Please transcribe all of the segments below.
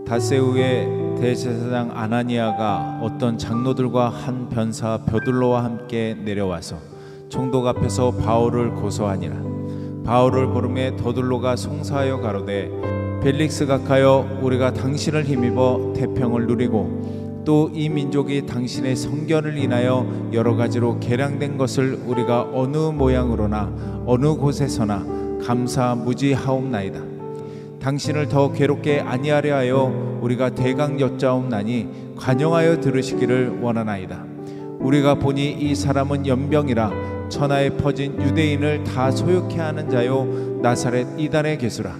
닷새우의 대제사장 아나니아가 어떤 장로들과 한 변사 벼들로와 함께 내려와서 총독 앞에서 바울을 고소하니라. 바울을 부르매 더들로가 송사하여 가로되, 벨릭스 각하여, 우리가 당신을 힘입어 태평을 누리고 또 이 민족이 당신의 성견을 인하여 여러 가지로 개량된 것을 우리가 어느 모양으로나 어느 곳에서나 감사무지하옵나이다. 당신을 더 괴롭게 아니하려 하여 우리가 대강 여짜옵나니 관용하여 들으시기를 원하나이다. 우리가 보니 이 사람은 연병이라 천하에 퍼진 유대인을 다 소욕해 하는 자요 나사렛 이단의 괴수라.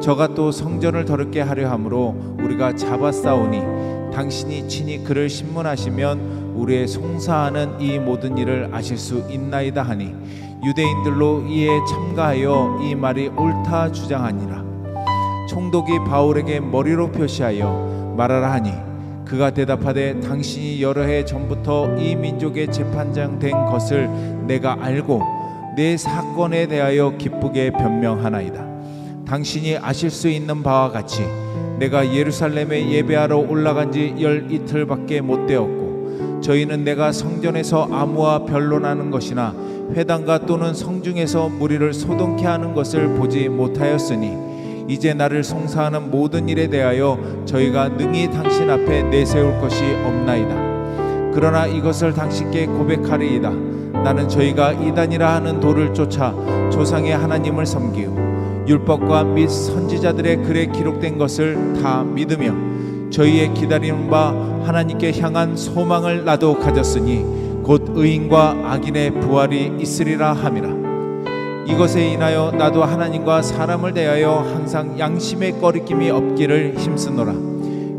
저가 또 성전을 더럽게 하려 함으로 우리가 잡아싸우니 당신이 친히 그를 신문하시면 우리의 송사하는 이 모든 일을 아실 수 있나이다 하니, 유대인들로 이에 참가하여 이 말이 옳다 주장하니라. 총독이 바울에게 머리로 표시하여 말하라 하니, 그가 대답하되, 당신이 여러 해 전부터 이 민족의 재판장 된 것을 내가 알고 내 사건에 대하여 기쁘게 변명하나이다. 당신이 아실 수 있는 바와 같이 내가 예루살렘에 예배하러 올라간 지 12이틀밖에 못 되었고, 저희는 내가 성전에서 아무와 변론하는 것이나 회당가 또는 성중에서 무리를 소동케 하는 것을 보지 못하였으니, 이제 나를 송사하는 모든 일에 대하여 저희가 능히 당신 앞에 내세울 것이 없나이다. 그러나 이것을 당신께 고백하리이다. 나는 저희가 이단이라 하는 도를 쫓아 조상의 하나님을 섬기고 율법과 및 선지자들의 글에 기록된 것을 다 믿으며 저희의 기다리는 바 하나님께 향한 소망을 나도 가졌으니 곧 의인과 악인의 부활이 있으리라 함이라. 이것에 인하여 나도 하나님과 사람을 대하여 항상 양심의 꺼리낌이 없기를 힘쓰노라.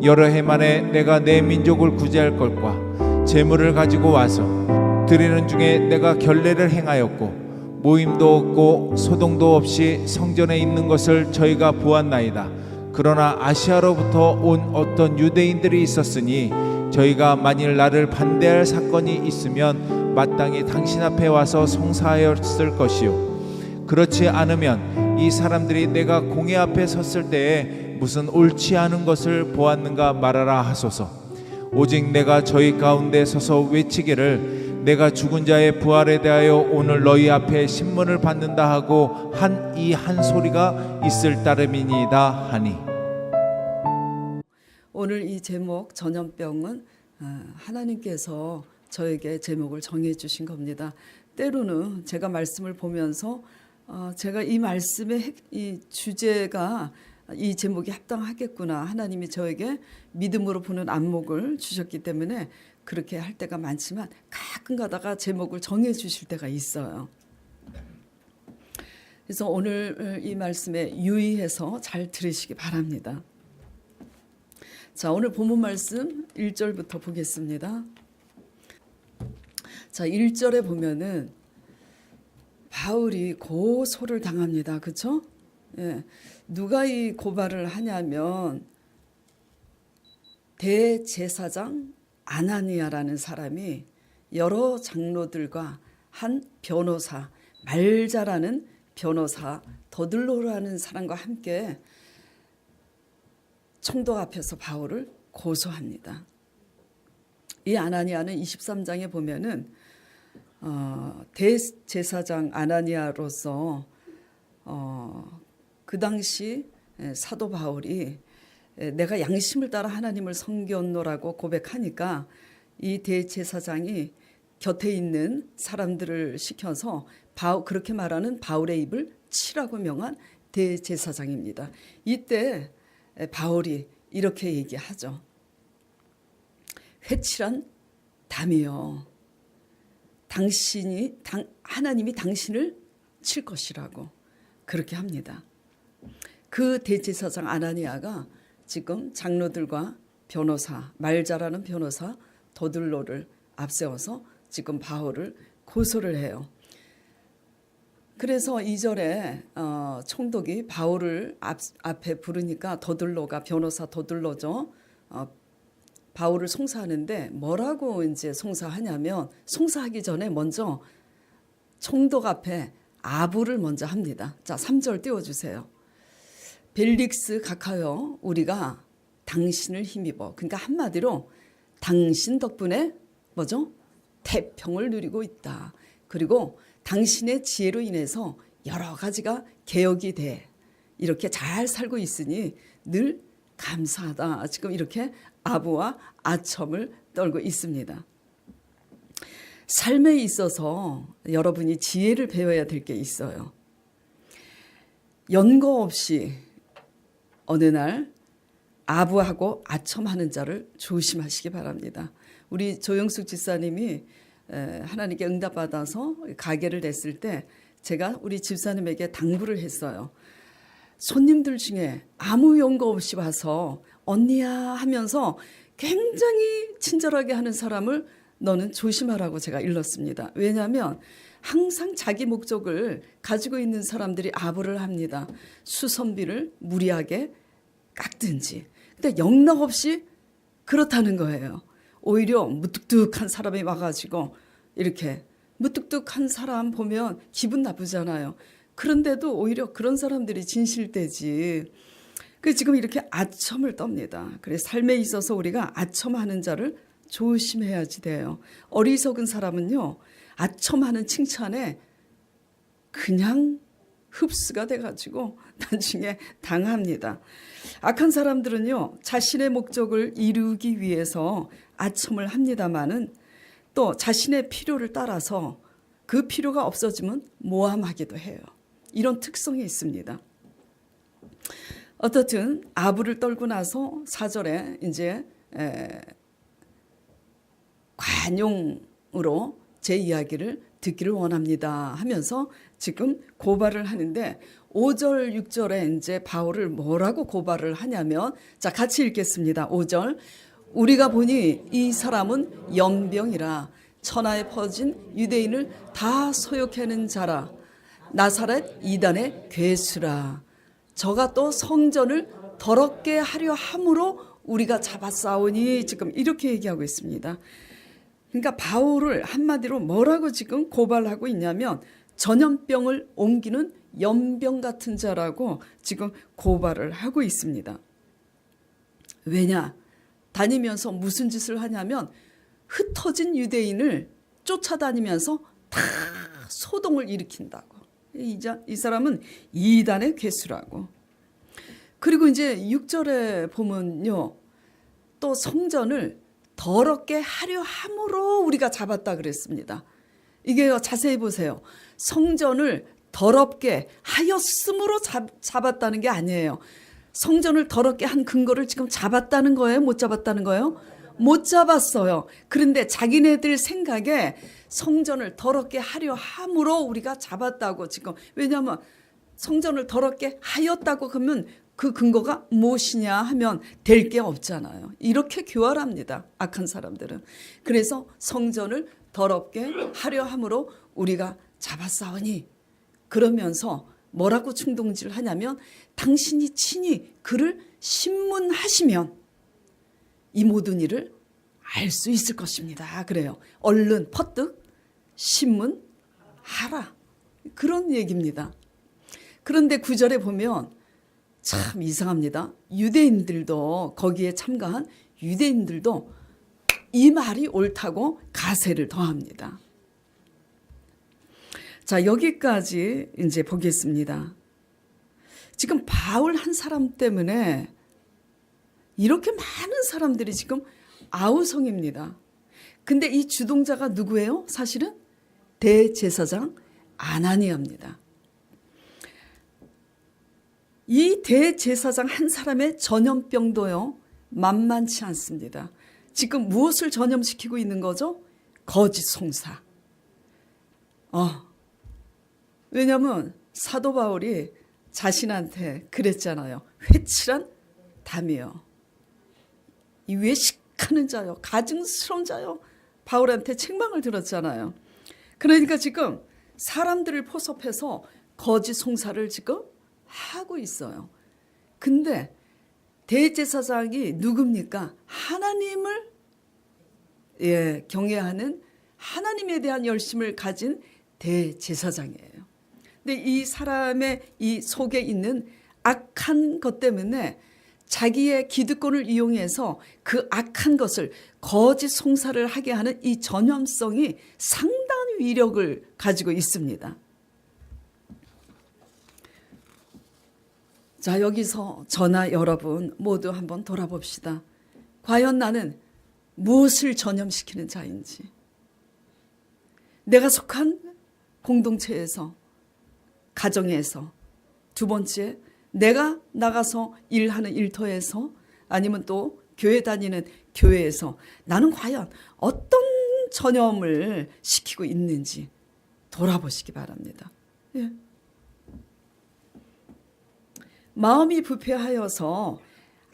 여러 해 만에 내가 내 민족을 구제할 것과 재물을 가지고 와서 드리는 중에 내가 결례를 행하였고 모임도 없고 소동도 없이 성전에 있는 것을 저희가 보았나이다. 그러나 아시아로부터 온 어떤 유대인들이 있었으니 저희가 만일 나를 반대할 사건이 있으면 마땅히 당신 앞에 와서 송사하였을 것이요, 그렇지 않으면 이 사람들이 내가 공회 앞에 섰을 때에 무슨 옳지 않은 것을 보았는가 말하라 하소서. 오직 내가 저희 가운데 서서 외치기를, 내가 죽은 자의 부활에 대하여 오늘 너희 앞에 신문을 받는다 하고 한 이 한 소리가 있을 따름이니이다 하니. 오늘 이 제목 전염병은 하나님께서 저에게 제목을 정해 주신 겁니다. 때로는 제가 말씀을 보면서 제가 이 말씀의 이 주제가 이 제목이 합당하겠구나, 하나님이 저에게 믿음으로 보는 안목을 주셨기 때문에 그렇게 할 때가 많지만, 가끔 가다가 제목을 정해 주실 때가 있어요. 그래서 오늘 이 말씀에 유의해서 잘 들으시기 바랍니다. 자, 오늘 본문 말씀 1절부터 보겠습니다. 자, 1절에 보면은 바울이 고소를 당합니다. 그렇죠? 예. 누가 이 고발을 하냐면 대제사장 아나니아라는 사람이 여러 장로들과 한 변호사, 말자라는 변호사, 더들로라는 사람과 함께 총독 앞에서 바울을 고소합니다. 이 아나니아는 23장에 보면은 대제사장 아나니아로서 그 당시 사도 바울이 내가 양심을 따라 하나님을 섬겼노라고 고백하니까 이 대제사장이 곁에 있는 사람들을 시켜서 그렇게 말하는 바울의 입을 치라고 명한 대제사장입니다. 이때 바울이 이렇게 얘기하죠. 회칠한 담이여, 하나님이 당신을 칠 것이라고 그렇게 합니다. 그 대제사장 아나니아가 지금 장로들과 변호사, 말자라는 변호사 더들로를 앞세워서 지금 바울을 고소를 해요. 그래서 2절에 총독이 바울을 앞에 부르니까 더들로가, 변호사 더들로죠, 바울을 송사하는데 뭐라고 이제 송사하냐면, 송사하기 전에 먼저 총독 앞에 아부를 먼저 합니다. 자, 3절 띄워주세요. 벨릭스 각하여, 우리가 당신을 힘입어. 그러니까 한마디로 당신 덕분에 뭐죠? 태평을 누리고 있다. 그리고 당신의 지혜로 인해서 여러 가지가 개혁이 돼. 이렇게 잘 살고 있으니 늘 감사하다. 지금 이렇게 아부와 아첨을 떨고 있습니다. 삶에 있어서 여러분이 지혜를 배워야 될 게 있어요. 연고 없이 어느 날 아부하고 아첨하는 자를 조심하시기 바랍니다. 우리 조영숙 집사님이 하나님께 응답받아서 가게를 냈을 때 제가 우리 집사님에게 당부를 했어요. 손님들 중에 아무 연고 없이 와서 언니야 하면서 굉장히 친절하게 하는 사람을 너는 조심하라고 제가 일렀습니다. 왜냐하면 항상 자기 목적을 가지고 있는 사람들이 아부를 합니다. 수선비를 무리하게 깎든지. 근데 영락없이 그렇다는 거예요. 오히려 무뚝뚝한 사람이 와가지고 이렇게 무뚝뚝한 사람 보면 기분 나쁘잖아요. 그런데도 오히려 그런 사람들이 진실되지. 그 지금 이렇게 아첨을 떱니다. 그래서 삶에 있어서 우리가 아첨하는 자를 조심해야지 돼요. 어리석은 사람은요, 아첨하는 칭찬에 그냥 흡수가 돼가지고 나중에 당합니다. 악한 사람들은요, 자신의 목적을 이루기 위해서 아첨을 합니다마는 또 자신의 필요를 따라서 그 필요가 없어지면 모함하기도 해요. 이런 특성이 있습니다. 어떻든 아부를 떨고 나서 4절에 이제 관용으로 제 이야기를 듣기를 원합니다 하면서 지금 고발을 하는데 5절, 6절에 이제 바울을 뭐라고 고발을 하냐면, 자, 같이 읽겠습니다. 5절. 우리가 보니 이 사람은 연병이라 천하에 퍼진 유대인을 다 소욕하는 자라 나사렛 이단의 괴수라. 저가 또 성전을 더럽게 하려 함으로 우리가 잡았사오니, 지금 이렇게 얘기하고 있습니다. 그러니까 바울을 한마디로 뭐라고 지금 고발하고 있냐면 전염병을 옮기는 연병 같은 자라고 지금 고발을 하고 있습니다. 왜냐? 다니면서 무슨 짓을 하냐면 흩어진 유대인을 쫓아다니면서 다 소동을 일으킨다고. 이 사람은 이단의 괴수라고. 그리고 이제 6절에 보면요, 또 성전을 더럽게 하려 함으로 우리가 잡았다 그랬습니다. 이게 자세히 보세요. 성전을 더럽게 하였음으로 잡았다는 게 아니에요. 성전을 더럽게 한 근거를 지금 잡았다는 거예요? 못 잡았다는 거예요? 못 잡았어요. 그런데 자기네들 생각에 성전을 더럽게 하려 함으로 우리가 잡았다고 지금. 왜냐하면 성전을 더럽게 하였다고 그러면 그 근거가 무엇이냐 하면 될 게 없잖아요. 이렇게 교활합니다. 악한 사람들은. 그래서 성전을 더럽게 하려 함으로 우리가 잡았사오니, 그러면서 뭐라고 충동질을 하냐면 당신이 친히 그를 신문하시면 이 모든 일을 알 수 있을 것입니다. 그래요. 얼른 퍼뜩 신문하라. 그런 얘기입니다. 그런데 9절에 보면 참 이상합니다. 유대인들도, 거기에 참가한 유대인들도 이 말이 옳다고 가세를 더합니다. 자, 여기까지 이제 보겠습니다. 지금 바울 한 사람 때문에 이렇게 많은 사람들이 지금 아우성입니다. 근데 이 주동자가 누구예요? 사실은 대제사장 아나니아입니다. 이 대제사장 한 사람의 전염병도요, 만만치 않습니다. 지금 무엇을 전염시키고 있는 거죠? 거짓 송사. 왜냐하면 사도 바울이 자신한테 그랬잖아요. 회칠한 담이요. 이 외식하는 자요, 가증스러운 자요. 바울한테 책망을 들었잖아요. 그러니까 지금 사람들을 포섭해서 거짓 송사를 지금 하고 있어요. 근데 대제사장이 누굽니까? 하나님을 경외하는, 하나님에 대한 열심을 가진 대제사장이에요. 근데 이 사람의 이 속에 있는 악한 것 때문에 자기의 기득권을 이용해서 그 악한 것을 거짓 송사를 하게 하는 이 전염성이 상당한 위력을 가지고 있습니다. 자, 여기서 저나 여러분 모두 한번 돌아봅시다. 과연 나는 무엇을 전염시키는 자인지, 내가 속한 공동체에서, 가정에서, 두 번째 내가 나가서 일하는 일터에서, 아니면 또 교회 다니는 교회에서 나는 과연 어떤 전염을 시키고 있는지 돌아보시기 바랍니다. 예. 마음이 부패하여서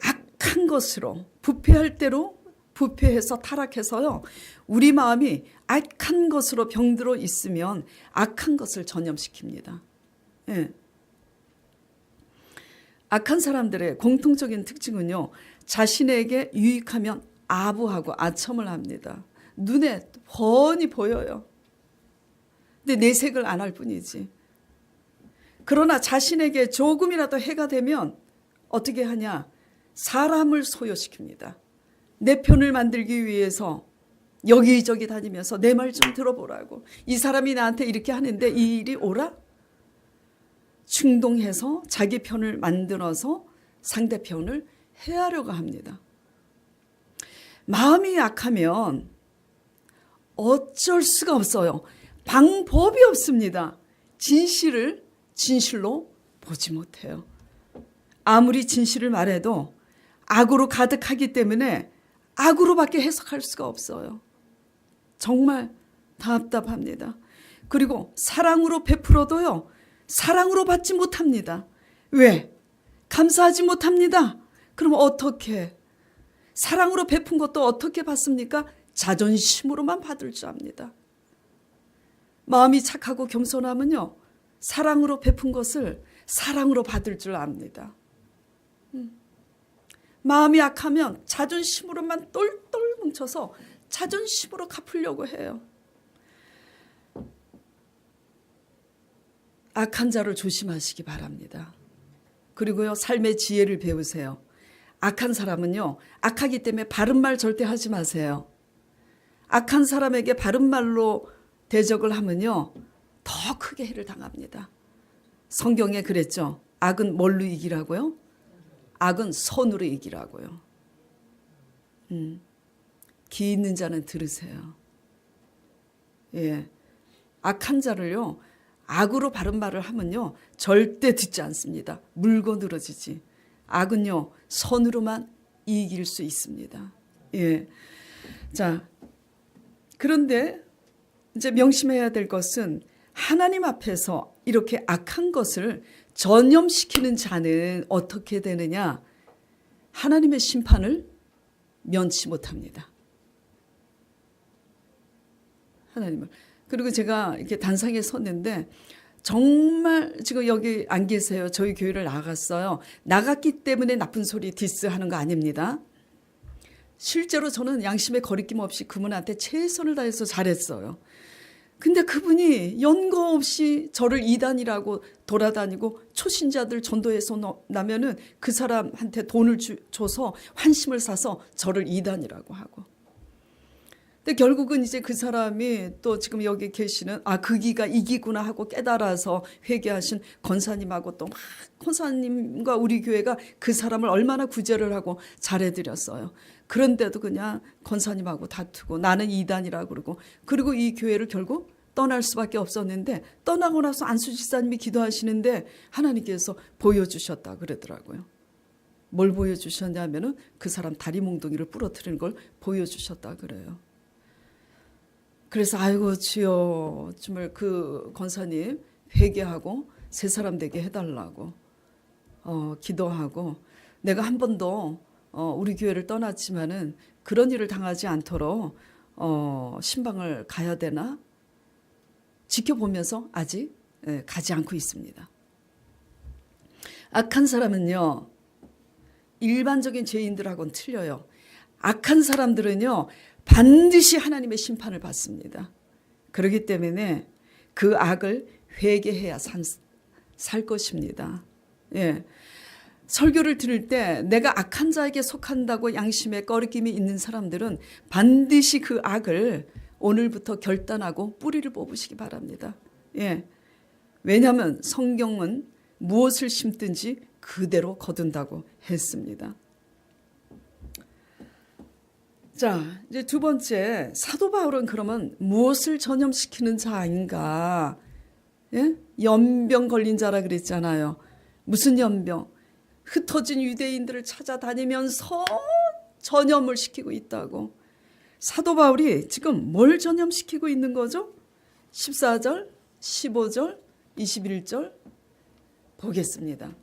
악한 것으로, 부패할 대로 부패해서 타락해서요, 우리 마음이 악한 것으로 병들어 있으면 악한 것을 전염시킵니다. 예. 악한 사람들의 공통적인 특징은요, 자신에게 유익하면 아부하고 아첨을 합니다. 눈에 훤히 보여요. 근데 내색을 안 할 뿐이지. 그러나 자신에게 조금이라도 해가 되면 어떻게 하냐? 사람을 소요시킵니다. 내 편을 만들기 위해서 여기저기 다니면서 내 말 좀 들어보라고. 이 사람이 나한테 이렇게 하는데 이 일이 오라? 충동해서 자기 편을 만들어서 상대편을 해하려고 합니다. 마음이 약하면 어쩔 수가 없어요. 방법이 없습니다. 진실을 진실로 보지 못해요. 아무리 진실을 말해도 악으로 가득하기 때문에 악으로밖에 해석할 수가 없어요. 정말 답답합니다. 그리고 사랑으로 베풀어도요, 사랑으로 받지 못합니다. 왜? 감사하지 못합니다. 그럼 어떻게? 사랑으로 베푼 것도 어떻게 받습니까? 자존심으로만 받을 줄 압니다. 마음이 착하고 겸손하면요, 사랑으로 베푼 것을 사랑으로 받을 줄 압니다. 마음이 약하면 자존심으로만 똘똘 뭉쳐서 자존심으로 갚으려고 해요. 악한 자를 조심하시기 바랍니다. 그리고요, 삶의 지혜를 배우세요. 악한 사람은요, 악하기 때문에 바른 말 절대 하지 마세요. 악한 사람에게 바른 말로 대적을 하면요, 더 크게 해를 당합니다. 성경에 그랬죠. 악은 뭘로 이기라고요? 악은 손으로 이기라고요. 귀 있는 자는 들으세요. 예, 악한 자를요, 악으로 바른 말을 하면요, 절대 듣지 않습니다. 물고 늘어지지. 악은요, 손으로만 이길 수 있습니다. 예. 자, 그런데 이제 명심해야 될 것은 하나님 앞에서 이렇게 악한 것을 전염시키는 자는 어떻게 되느냐? 하나님의 심판을 면치 못합니다. 하나님을. 그리고 제가 이렇게 단상에 섰는데 정말 지금 여기 안 계세요. 저희 교회를 나갔어요. 나갔기 때문에 나쁜 소리 디스하는 거 아닙니다. 실제로 저는 양심의 거리낌 없이 그분한테 최선을 다해서 잘했어요. 근데 그분이 연고 없이 저를 이단이라고 돌아다니고 초신자들 전도해서 나면은 그 사람한테 돈을 줘서 환심을 사서 저를 이단이라고 하고. 근데 결국은 이제 그 사람이 또 지금 여기 계시는 그 기가 이기구나 하고 깨달아서 회개하신 권사님하고 또 막 권사님과 우리 교회가 그 사람을 얼마나 구제를 하고 잘해드렸어요. 그런데도 그냥 권사님하고 다투고 나는 이단이라고 그러고, 그리고 이 교회를 결국 떠날 수밖에 없었는데, 떠나고 나서 안수 집사님이 기도하시는데 하나님께서 보여주셨다 그러더라고요. 뭘 보여주셨냐면은 그 사람 다리 몽둥이를 부러뜨리는 걸 보여주셨다 그래요. 그래서 아이고 주여, 정말 그 권사님 회개하고 새 사람 되게 해달라고 기도하고, 내가 한 번도 우리 교회를 떠났지만은 그런 일을 당하지 않도록 신방을 가야 되나 지켜보면서 아직 가지 않고 있습니다. 악한 사람은요, 일반적인 죄인들하고는 틀려요. 악한 사람들은요, 반드시 하나님의 심판을 받습니다. 그렇기 때문에 그 악을 회개해야 살 것입니다. 예. 설교를 들을 때 내가 악한 자에게 속한다고 양심에 꺼리낌이 있는 사람들은 반드시 그 악을 오늘부터 결단하고 뿌리를 뽑으시기 바랍니다. 예. 왜냐하면 성경은 무엇을 심든지 그대로 거둔다고 했습니다. 자, 이제 두 번째, 사도 바울은 그러면 무엇을 전염시키는 자인가? 예? 연병 걸린 자라 그랬잖아요. 무슨 연병? 흩어진 유대인들을 찾아다니면서 전염을 시키고 있다고. 사도 바울이 지금 뭘 전염시키고 있는 거죠? 14절, 15절, 21절 보겠습니다.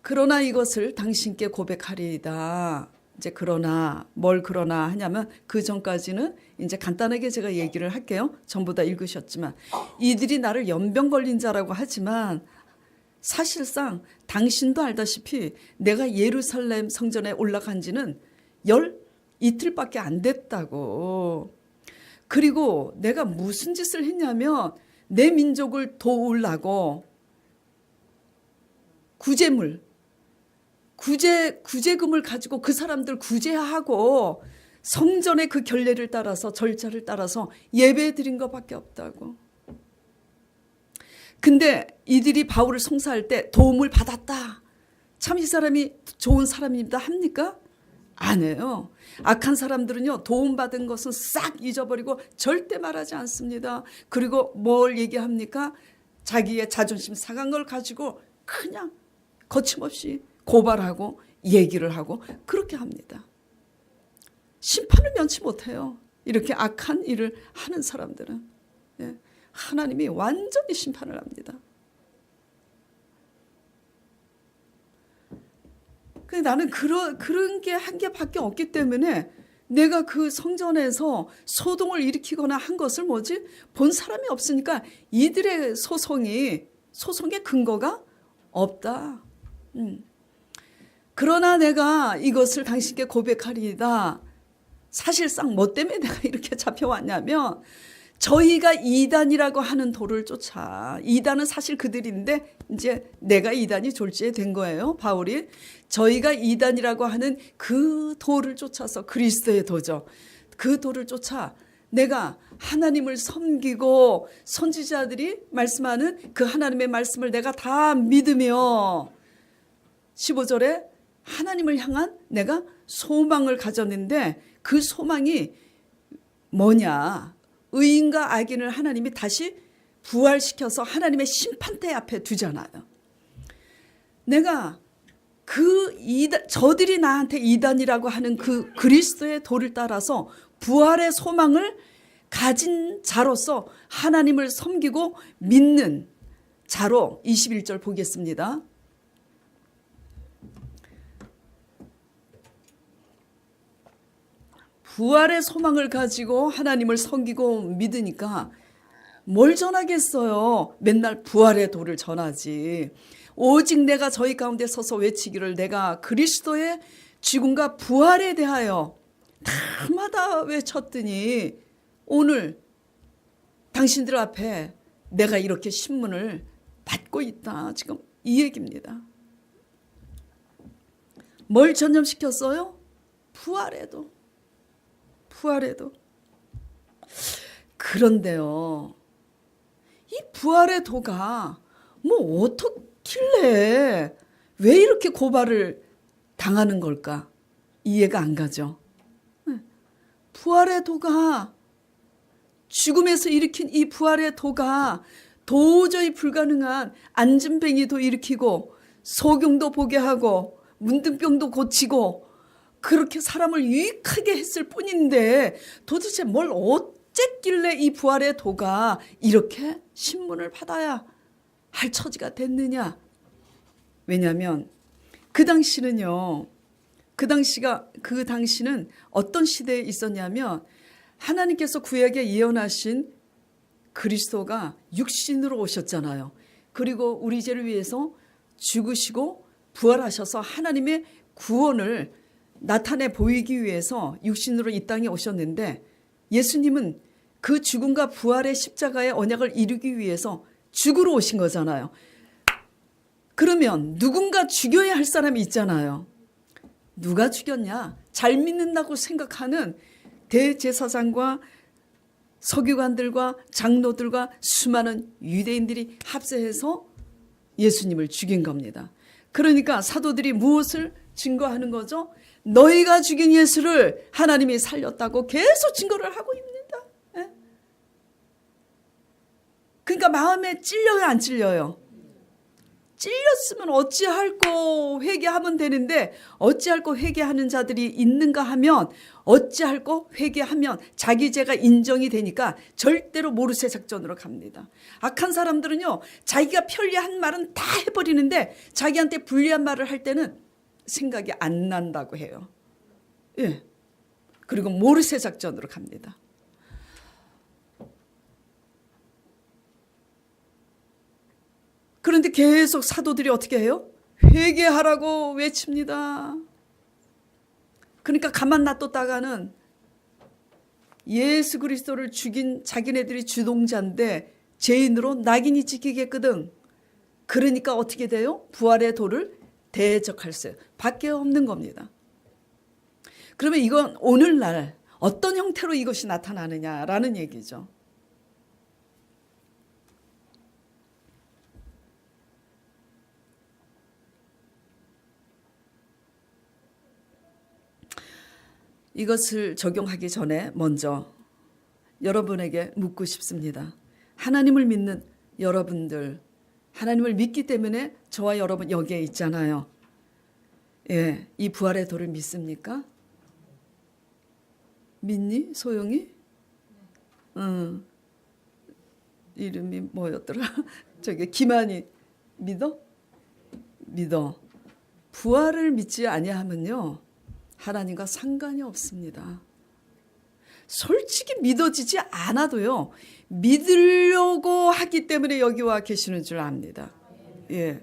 그러나 이것을 당신께 고백하리이다. 이제 그러나 뭘 그러나 하냐면 그 전까지는 이제 간단하게 제가 얘기를 할게요. 전부 다 읽으셨지만 이들이 나를 연병 걸린 자라고 하지만 사실상 당신도 알다시피 내가 예루살렘 성전에 올라간 지는 이틀밖에 안 됐다고. 그리고 내가 무슨 짓을 했냐면 내 민족을 도우려고 구제금을 가지고 그 사람들 구제하고 성전의 그 결례를 따라서 절차를 따라서 예배 드린 것밖에 없다고. 근데 이들이 바울을 송사할 때 도움을 받았다. 참 이 사람이 좋은 사람입니다 합니까? 안 해요. 악한 사람들은요, 도움받은 것은 싹 잊어버리고 절대 말하지 않습니다. 그리고 뭘 얘기합니까? 자기의 자존심 상한 걸 가지고 그냥 거침없이 고발하고 얘기를 하고 그렇게 합니다. 심판을 면치 못해요. 이렇게 악한 일을 하는 사람들은. 예. 하나님이 완전히 심판을 합니다. 근데 나는 그런 게 한 개밖에 없기 때문에 내가 그 성전에서 소동을 일으키거나 한 것을 본 사람이 없으니까 이들의 소송의 근거가 없다. 그러나 내가 이것을 당신께 고백하리이다. 사실상 뭐 때문에 내가 이렇게 잡혀왔냐면 저희가 이단이라고 하는 도를 쫓아. 이단은 사실 그들인데 이제 내가 이단이 졸지에 거예요. 바울이. 저희가 이단이라고 하는 그 도를 쫓아서 그리스도의 도죠. 그 도를 쫓아 내가 하나님을 섬기고 선지자들이 말씀하는 그 하나님의 말씀을 내가 다 믿으며 15절에 하나님을 향한 내가 소망을 가졌는데 그 소망이 뭐냐? 의인과 악인을 하나님이 다시 부활시켜서 하나님의 심판대 앞에 두잖아요. 내가 저들이 나한테 이단이라고 하는 그 그리스도의 도를 따라서 부활의 소망을 가진 자로서 하나님을 섬기고 믿는 자로 21절 보겠습니다. 부활의 소망을 가지고 하나님을 섬기고 믿으니까 뭘 전하겠어요? 맨날 부활의 도를 전하지. 오직 내가 저희 가운데 서서 외치기를 내가 그리스도의 죽음과 부활에 대하여 날마다 외쳤더니 오늘 당신들 앞에 내가 이렇게 신문을 받고 있다. 지금 이 얘기입니다. 뭘 전염시켰어요? 부활에도. 그런데요, 이 부활의 도가 어떻길래 왜 이렇게 고발을 당하는 걸까? 이해가 안 가죠. 부활의 도가, 죽음에서 일으킨 이 부활의 도가 도저히 불가능한 안진뱅이도 일으키고 소경도 보게 하고 문둥병도 고치고 그렇게 사람을 유익하게 했을 뿐인데 도대체 뭘 어쨌길래 이 부활의 도가 이렇게 신문을 받아야 할 처지가 됐느냐? 왜냐하면 그 당시는 어떤 시대에 있었냐면 하나님께서 구약에 예언하신 그리스도가 육신으로 오셨잖아요. 그리고 우리 죄를 위해서 죽으시고 부활하셔서 하나님의 구원을 나타내 보이기 위해서 육신으로 이 땅에 오셨는데 예수님은 그 죽음과 부활의 십자가의 언약을 이루기 위해서 죽으러 오신 거잖아요. 그러면 누군가 죽여야 할 사람이 있잖아요. 누가 죽였냐? 잘 믿는다고 생각하는 대제사장과 서기관들과 장로들과 수많은 유대인들이 합세해서 예수님을 죽인 겁니다. 그러니까 사도들이 무엇을 증거하는 거죠? 너희가 죽인 예수를 하나님이 살렸다고 계속 증거를 하고 있습니다. 예? 그러니까 마음에 찔려요, 안 찔려요? 찔렸으면 어찌할꼬 회개하면 되는데 어찌할꼬 회개하는 자들이 있는가 하면 어찌할꼬 회개하면 자기 죄가 인정이 되니까 절대로 모르쇠 작전으로 갑니다. 악한 사람들은요, 자기가 편리한 말은 다 해버리는데 자기한테 불리한 말을 할 때는 생각이 안 난다고 해요. 예. 그리고 모르쇠 작전으로 갑니다. 그런데 계속 사도들이 어떻게 해요? 회개하라고 외칩니다. 그러니까 가만 놔뒀다가는 예수 그리스도를 죽인 자기네들이 주동자인데 죄인으로 낙인이 찍히겠거든. 그러니까 어떻게 돼요? 부활의 도를 대적할 수밖에 없는 겁니다. 그러면 이건 오늘날 어떤 형태로 이것이 나타나느냐라는 얘기죠. 이것을 적용하기 전에 먼저 여러분에게 묻고 싶습니다. 하나님을 믿는 여러분들, 하나님을 믿기 때문에 저와 여러분 여기에 있잖아요. 예, 이 부활의 도를 믿습니까? 믿니? 소영이? 응. 이름이 뭐였더라? 저기 김한이. 믿어? 믿어. 부활을 믿지 아니하면요, 하나님과 상관이 없습니다. 솔직히 믿어지지 않아도요, 믿으려고 하기 때문에 여기 와 계시는 줄 압니다. 예.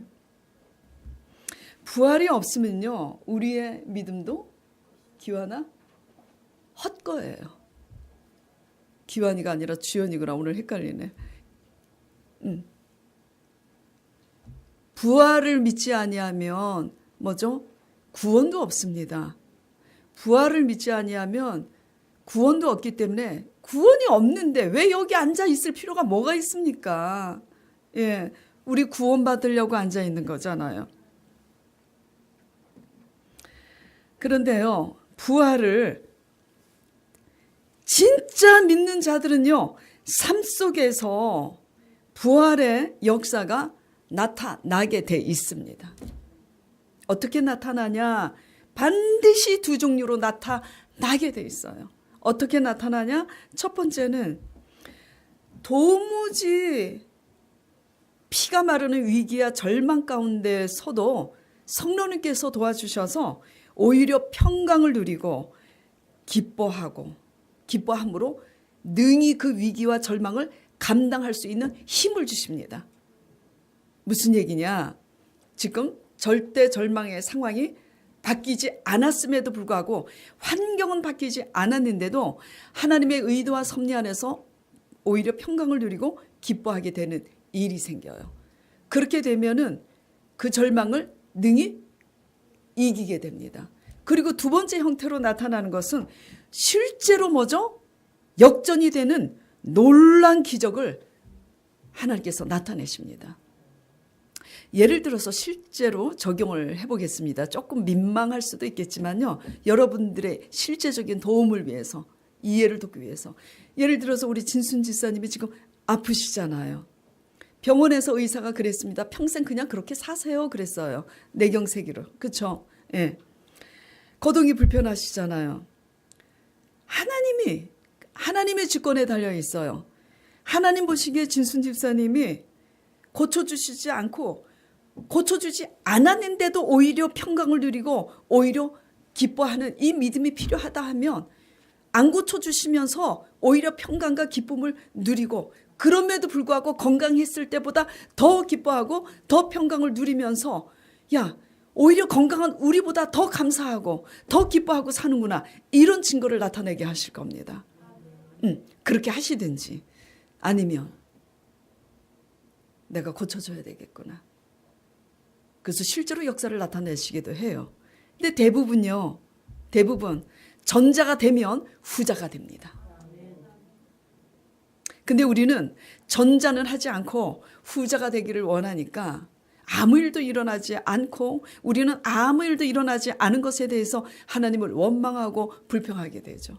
부활이 없으면요, 우리의 믿음도 기완아 헛거예요. 기완이가 아니라 주연이구나. 오늘 헷갈리네. 부활을 믿지 아니하면 뭐죠? 구원도 없습니다. 부활을 믿지 아니하면 구원도 없기 때문에 구원이 없는데 왜 여기 앉아 있을 필요가 뭐가 있습니까? 예, 우리 구원 받으려고 앉아 있는 거잖아요. 그런데요, 부활을 진짜 믿는 자들은요, 삶 속에서 부활의 역사가 나타나게 돼 있습니다. 어떻게 나타나냐? 반드시 두 종류로 나타나게 돼 있어요. 어떻게 나타나냐? 첫 번째는 도무지 피가 마르는 위기와 절망 가운데서도 성령님께서 도와주셔서 오히려 평강을 누리고 기뻐함으로 능히 그 위기와 절망을 감당할 수 있는 힘을 주십니다. 무슨 얘기냐? 지금 절대 절망의 상황이 바뀌지 않았음에도 불구하고, 환경은 바뀌지 않았는데도 하나님의 의도와 섭리 안에서 오히려 평강을 누리고 기뻐하게 되는 일이 생겨요. 그렇게 되면은 그 절망을 능히 이기게 됩니다. 그리고 두 번째 형태로 나타나는 것은 실제로 뭐죠? 역전이 되는 놀라운 기적을 하나님께서 나타내십니다. 예를 들어서 실제로 적용을 해보겠습니다. 조금 민망할 수도 있겠지만요, 여러분들의 실제적인 도움을 위해서, 이해를 돕기 위해서. 예를 들어서 우리 진순 집사님이 지금 아프시잖아요. 병원에서 의사가 그랬습니다. 평생 그냥 그렇게 사세요 그랬어요. 뇌경색으로. 그렇죠? 예. 거동이 불편하시잖아요. 하나님의 주권에 달려 있어요. 하나님 보시기에 진순 집사님이 고쳐주시지 않았는데도 오히려 평강을 누리고 오히려 기뻐하는 이 믿음이 필요하다 하면, 안 고쳐주시면서 오히려 평강과 기쁨을 누리고, 그럼에도 불구하고 건강했을 때보다 더 기뻐하고 더 평강을 누리면서, 야, 오히려 건강한 우리보다 더 감사하고 더 기뻐하고 사는구나, 이런 증거를 나타내게 하실 겁니다. 그렇게 하시든지, 아니면 내가 고쳐줘야 되겠구나, 그래서 실제로 역사를 나타내시기도 해요. 근데 대부분 전자가 되면 후자가 됩니다. 근데 우리는 전자는 하지 않고 후자가 되기를 원하니까 아무 일도 일어나지 않고 우리는 아무 일도 일어나지 않은 것에 대해서 하나님을 원망하고 불평하게 되죠.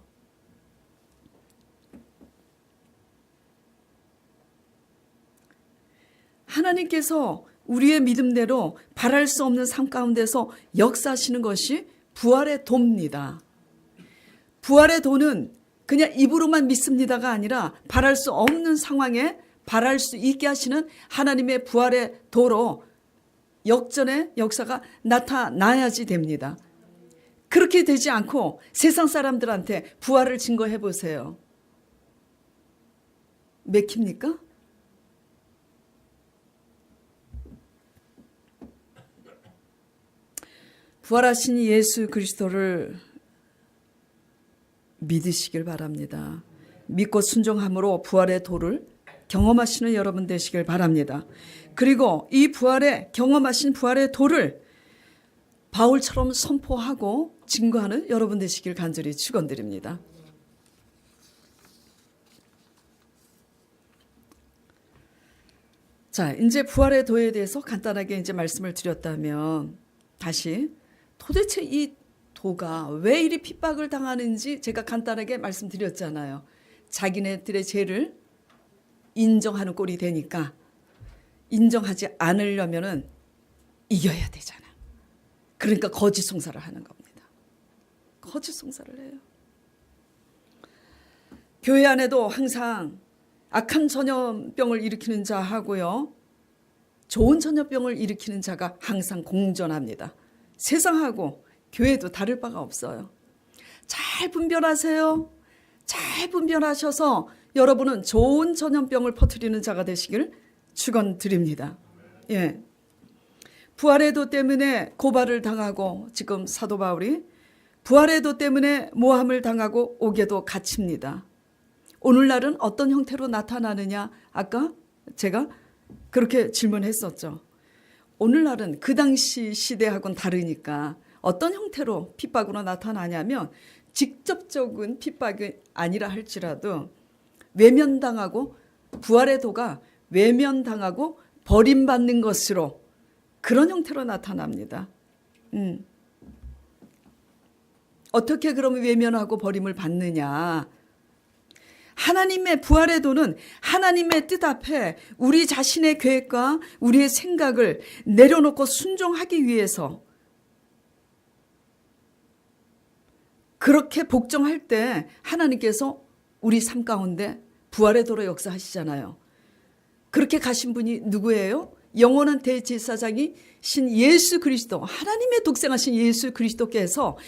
하나님께서 우리의 믿음대로 바랄 수 없는 삶 가운데서 역사하시는 것이 부활의 도입니다. 부활의 도는 그냥 입으로만 믿습니다가 아니라 바랄 수 없는 상황에 바랄 수 있게 하시는 하나님의 부활의 도로 역전의 역사가 나타나야지 됩니다. 그렇게 되지 않고 세상 사람들한테 부활을 증거해 보세요. 맥힙니까? 부활하신 예수 그리스도를 믿으시길 바랍니다. 믿고 순종함으로 부활의 도를 경험하시는 여러분 되시길 바랍니다. 그리고 이 경험하신 부활의 도를 바울처럼 선포하고 증거하는 여러분 되시길 간절히 축원드립니다. 자, 이제 부활의 도에 대해서 간단하게 이제 말씀을 드렸다면 다시 도대체 이 도가 왜 이리 핍박을 당하는지 제가 간단하게 말씀드렸잖아요. 자기네들의 죄를 인정하는 꼴이 되니까 인정하지 않으려면은 이겨야 되잖아. 그러니까 거짓 송사를 하는 겁니다. 거짓 송사를 해요. 교회 안에도 항상 악한 전염병을 일으키는 자하고요, 좋은 전염병을 일으키는 자가 항상 공존합니다. 세상하고 교회도 다를 바가 없어요. 잘 분별하세요. 잘 분별하셔서 여러분은 좋은 전염병을 퍼뜨리는 자가 되시길 축원드립니다. 예. 부활의 도 때문에 고발을 당하고 지금 사도 바울이 부활의 도 때문에 모함을 당하고 옥에도 갇힙니다. 오늘날은 어떤 형태로 나타나느냐? 아까 제가 그렇게 질문했었죠. 오늘날은 그 당시 시대하고는 다르니까 어떤 형태로 핍박으로 나타나냐면 직접적인 핍박이 아니라 할지라도 외면당하고 부활의 도가 외면당하고 버림받는 것으로 그런 형태로 나타납니다. 어떻게 그러면 외면하고 버림을 받느냐? 하나님의 부활의 도는 하나님의 뜻 앞에 우리 자신의 계획과 우리의 생각을 내려놓고 순종하기 위해서 그렇게 복종할 때 하나님께서 우리 삶 가운데 부활의 도로 역사하시잖아요. 그렇게 가신 분이 누구예요? 영원한 대제사장이신 예수 그리스도, 하나님의 독생하신 예수 그리스도께서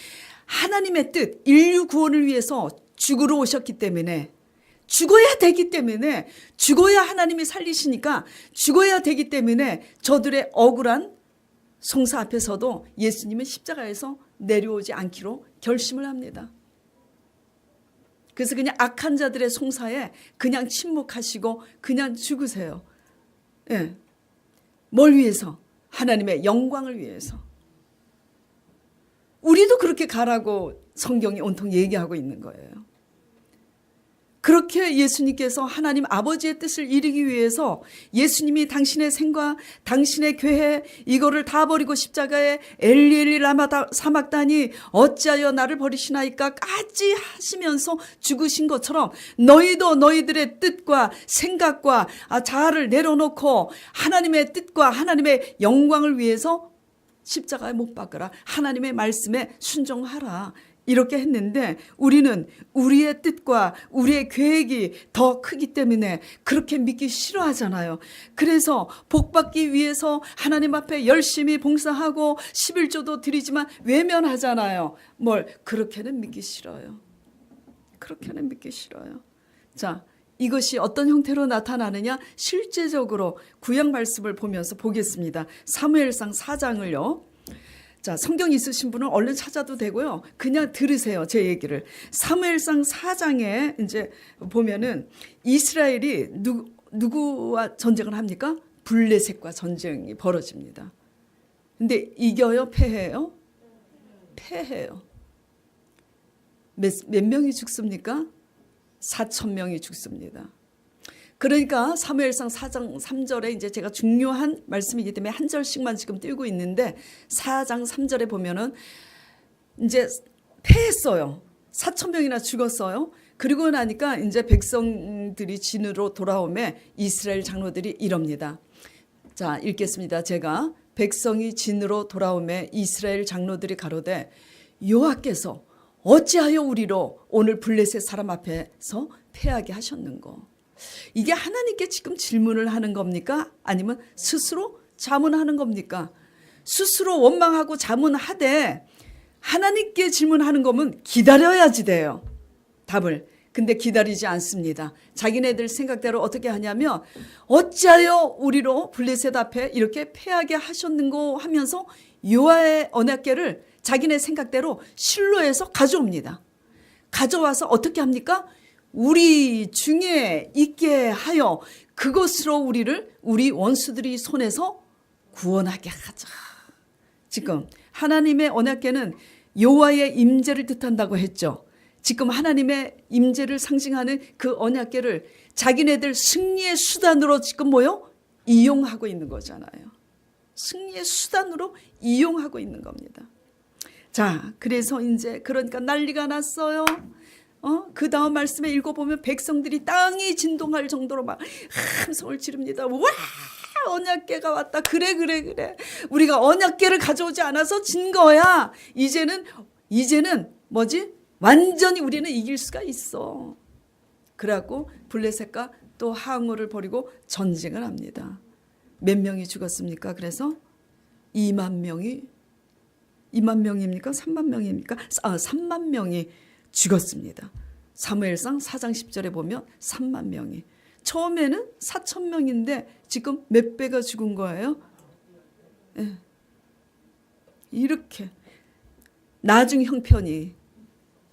하나님의 뜻, 인류 구원을 위해서 죽으러 오셨기 때문에, 죽어야 되기 때문에, 죽어야 하나님이 살리시니까 죽어야 되기 때문에 저들의 억울한 송사 앞에서도 예수님은 십자가에서 내려오지 않기로 결심을 합니다. 그래서 그냥 악한 자들의 송사에 그냥 침묵하시고 그냥 죽으세요. 예. 뭘 위해서? 하나님의 영광을 위해서. 우리도 그렇게 가라고 성경이 온통 얘기하고 있는 거예요. 그렇게 예수님께서 하나님 아버지의 뜻을 이루기 위해서 예수님이 당신의 생과 당신의 교회 이거를 다 버리고 십자가에 엘리 엘리 라마 사막다니 어찌하여 나를 버리시나이까까지 하시면서 죽으신 것처럼 너희도 너희들의 뜻과 생각과 자아를 내려놓고 하나님의 뜻과 하나님의 영광을 위해서 십자가에 못 박으라. 하나님의 말씀에 순종하라. 이렇게 했는데 우리는 우리의 뜻과 우리의 계획이 더 크기 때문에 그렇게 믿기 싫어하잖아요. 그래서 복받기 위해서 하나님 앞에 열심히 봉사하고 11조도 드리지만 외면하잖아요. 뭘 그렇게는 믿기 싫어요. 그렇게는 믿기 싫어요. 자, 이것이 어떤 형태로 나타나느냐? 실제적으로 구약 말씀을 보면서 보겠습니다. 사무엘상 4장을요. 자, 성경 있으신 분은 얼른 찾아도 되고요. 그냥 들으세요. 제 얘기를. 사무엘상 4장에 이제 보면은 이스라엘이 누구와 전쟁을 합니까? 블레셋과 전쟁이 벌어집니다. 근데 이겨요? 패해요? 패해요. 몇 명이 죽습니까? 4,000명이 죽습니다. 그러니까 사무엘상 4장 3절에 이제 제가 중요한 말씀이기 때문에 한 절씩만 지금 띄우고 있는데 4장 3절에 보면은 이제 패했어요. 4,000명이나 죽었어요. 그리고 나니까 이제 백성들이 진으로 돌아오매 이스라엘 장로들이 이럽니다. 자, 읽겠습니다. 제가 백성이 진으로 돌아오매 이스라엘 장로들이 가로되 여호와께서 어찌하여 우리로 오늘 블레셋 사람 앞에서 패하게 하셨는고. 이게 하나님께 지금 질문을 하는 겁니까? 아니면 스스로 자문하는 겁니까? 스스로 원망하고 자문하되 하나님께 질문하는 거면 기다려야지 돼요. 답을. 근데 기다리지 않습니다. 자기네들 생각대로 어떻게 하냐면 어찌하여 우리로 블레셋 앞에 이렇게 패하게 하셨는고 하면서 여호와의 언약궤를 자기네 생각대로 실로에서 가져옵니다. 가져와서 어떻게 합니까? 우리 중에 있게 하여 그것으로 우리를 우리 원수들이 손에서 구원하게 하자. 지금 하나님의 언약궤는 여호와의 임재를 뜻한다고 했죠. 지금 하나님의 임재를 상징하는 그 언약궤를 자기네들 승리의 수단으로 지금 이용하고 있는 거잖아요. 승리의 수단으로 이용하고 있는 겁니다. 자, 그래서 이제 그러니까 난리가 났어요. 그 다음 말씀에 읽어보면 백성들이 땅이 진동할 정도로 막 함성을 지릅니다. 와! 언약궤가 왔다. 그래. 우리가 언약궤를 가져오지 않아서 진 거야. 이제는 뭐지? 완전히 우리는 이길 수가 있어. 그래갖고 블레셋과 또 항우를 벌이고 전쟁을 합니다. 몇 명이 죽었습니까? 그래서 2만 명입니까? 3만 명입니까? 3만 명이 죽었습니다. 사무엘상 4장 10절에 보면 3만 명이. 처음에는 4,000명인데 지금 몇 배가 죽은 거예요? 네. 이렇게 나중 형편이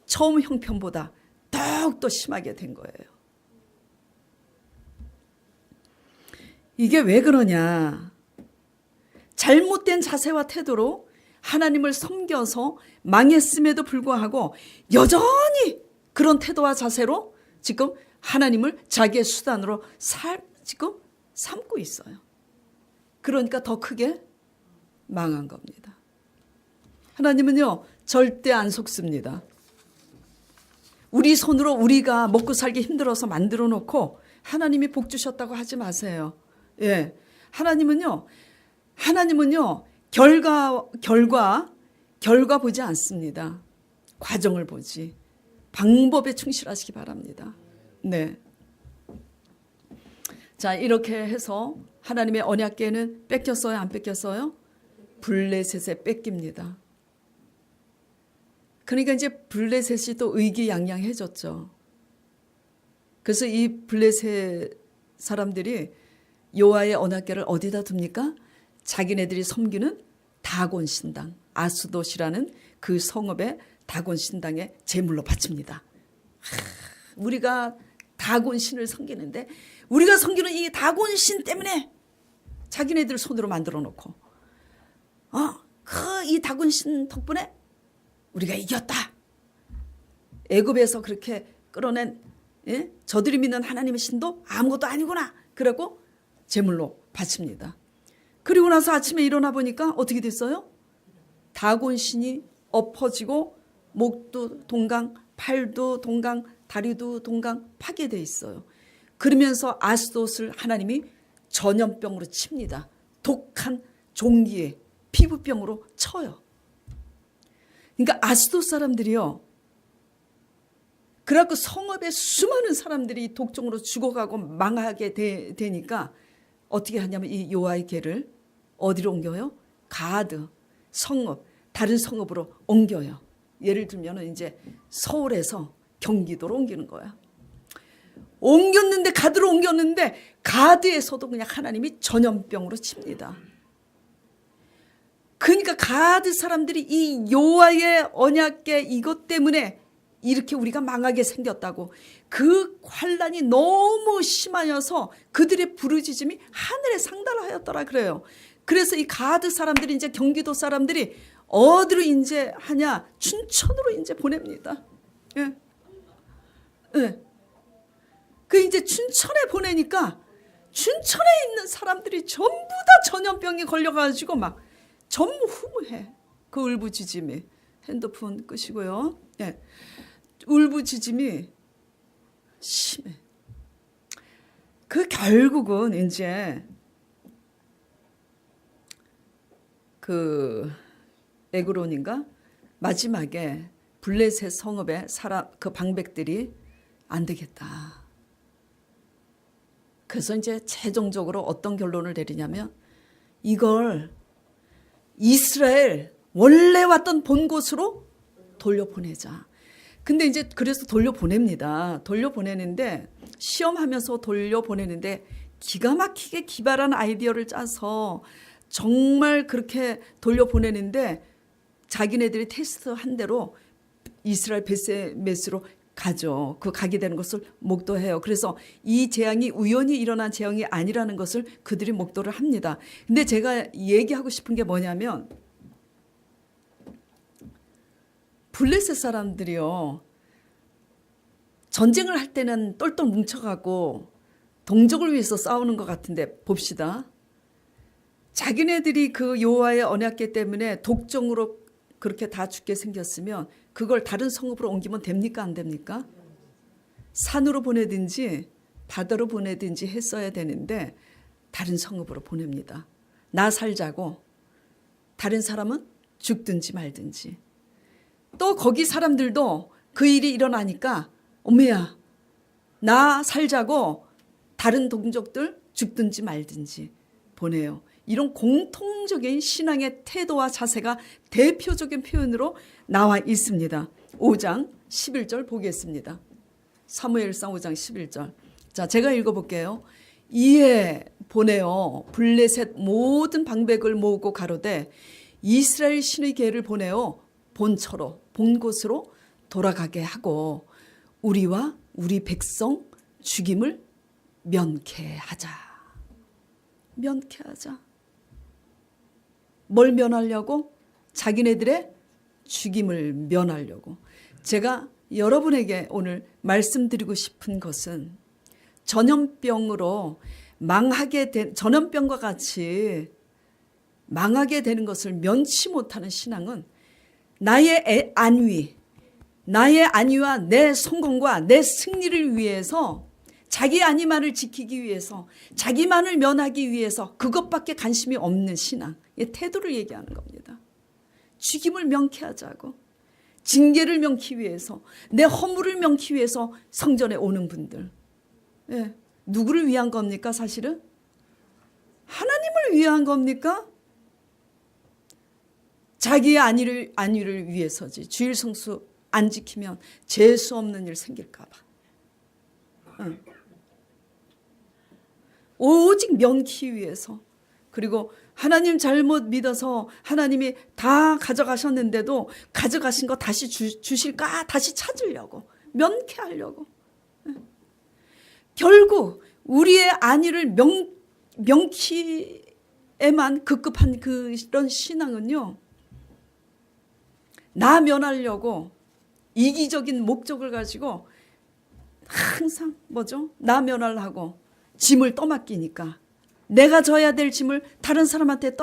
처음 형편보다 더욱더 심하게 된 거예요. 이게 왜 그러냐? 잘못된 자세와 태도로 하나님을 섬겨서 망했음에도 불구하고 여전히 그런 태도와 자세로 지금 하나님을 자기의 수단으로 지금 삼고 있어요. 그러니까 더 크게 망한 겁니다. 하나님은요, 절대 안 속습니다. 우리 손으로 우리가 먹고 살기 힘들어서 만들어 놓고 하나님이 복 주셨다고 하지 마세요. 예. 하나님은요, 결과 보지 않습니다. 과정을 보지. 방법에 충실하시기 바랍니다. 네. 자, 이렇게 해서 하나님의 언약궤는 뺏겼어요? 안 뺏겼어요? 블레셋에 뺏깁니다. 그러니까 이제 블레셋이 또 의기양양해졌죠. 그래서 이 블레셋 사람들이 여호와의 언약궤를 어디다 둡니까? 자기네들이 섬기는 다곤 신당, 아스돗이라는 그 성읍의 다곤 신당에 제물로 바칩니다. 우리가 다곤 신을 섬기는데 우리가 섬기는 이 다곤 신 때문에 자기네들 손으로 만들어 놓고 이 다곤 신 덕분에 우리가 이겼다. 애굽에서 그렇게 끌어낸 저들이 믿는 하나님의 신도 아무것도 아니구나. 그러고 제물로 바칩니다. 그리고 나서 아침에 일어나 보니까 어떻게 됐어요? 다곤 신이 엎어지고 목도 동강, 팔도 동강, 다리도 동강 파괴돼 있어요. 그러면서 아스돗을 하나님이 전염병으로 칩니다. 독한 종기에 피부병으로 쳐요. 그러니까 아스돗 사람들이요. 그래갖고 성읍의 수많은 사람들이 독종으로 죽어가고 망하게 되니까 어떻게 하냐면 이 여호와의 궤를 어디로 옮겨요? 가드, 성읍, 다른 성읍으로 옮겨요. 예를 들면 이제 서울에서 경기도로 옮기는 거야. 옮겼는데 가드로 옮겼는데 가드에서도 그냥 하나님이 전염병으로 칩니다. 그러니까 가드 사람들이 이 여호와의 언약궤 이것 때문에 이렇게 우리가 망하게 생겼다고. 그 환란이 너무 심하여서 그들의 부르짖음이 하늘에 상달하였더라 그래요. 그래서 이 가드 사람들이 이제 경기도 사람들이 어디로 이제 하냐? 춘천으로 이제 보냅니다. 예. 예. 그 이제 춘천에 보내니까 춘천에 있는 사람들이 전부 다 전염병에 걸려가지고 막 전무후무해. 그 울부짖음이. 핸드폰 끄시고요. 예. 울부짖음이 심해. 그 결국은 이제 그 에그론인가 마지막에 블레셋 성읍의 사람 그 방백들이 안 되겠다. 그래서 이제 최종적으로 어떤 결론을 내리냐면 이걸 이스라엘 원래 왔던 본 곳으로 돌려보내자. 근데 이제 그래서 돌려보냅니다. 돌려보내는데 시험하면서 돌려보내는데 기가 막히게 기발한 아이디어를 짜서 정말 그렇게 돌려보내는데 자기네들이 테스트한 대로 이스라엘 베세메스로 가죠. 그 가게 되는 것을 목도해요. 그래서 이 재앙이 우연히 일어난 재앙이 아니라는 것을 그들이 목도를 합니다. 근데 제가 얘기하고 싶은 게 뭐냐면 블레셋 사람들이요. 전쟁을 할 때는 똘똘 뭉쳐가고 동족을 위해서 싸우는 것 같은데 봅시다. 자기네들이 그 여호와의 언약궤 때문에 독종으로 그렇게 다 죽게 생겼으면 그걸 다른 성읍으로 옮기면 됩니까? 안 됩니까? 산으로 보내든지 바다로 보내든지 했어야 되는데 다른 성읍으로 보냅니다. 나 살자고 다른 사람은 죽든지 말든지. 또 거기 사람들도 그 일이 일어나니까 어머야 나 살자고 다른 동족들 죽든지 말든지 보내요. 이런 공통적인 신앙의 태도와 자세가 대표적인 표현으로 나와 있습니다. 5장 11절 보겠습니다. 사무엘상 5장 11절. 자, 제가 읽어볼게요. 이에 보내어 블레셋 모든 방백을 모으고 가로되 이스라엘 신의 계를 보내어 본처로 본 곳으로 돌아가게 하고 우리와 우리 백성 죽임을 면케하자. 면케하자. 뭘 면하려고? 자기네들의 죽임을 면하려고. 제가 여러분에게 오늘 말씀드리고 싶은 것은 전염병으로 망하게 된 전염병과 같이 망하게 되는 것을 면치 못하는 신앙은 나의 안위와 내 성공과 내 승리를 위해서 자기 안위만을 지키기 위해서 자기만을 면하기 위해서 그것밖에 관심이 없는 신앙, 이 태도를 얘기하는 겁니다. 죽임을 명쾌하자고 징계를 명키 위해서 내 허물을 명키 위해서 성전에 오는 분들. 예. 누구를 위한 겁니까 사실은? 하나님을 위한 겁니까? 자기의 안위를 위해서지. 주일 성수 안 지키면 재수 없는 일 생길까 봐. 응. 오직 면키 위해서. 그리고 하나님 잘못 믿어서 하나님이 다 가져가셨는데도 가져가신 거 다시 주실까? 다시 찾으려고. 면케하려고. 결국 우리의 안위를 명키에만 급급한 그런 신앙은요. 나 면하려고 이기적인 목적을 가지고 항상 뭐죠? 나 면하려고 짐을 떠맡기니까 내가 져야 될 짐을 다른 사람한테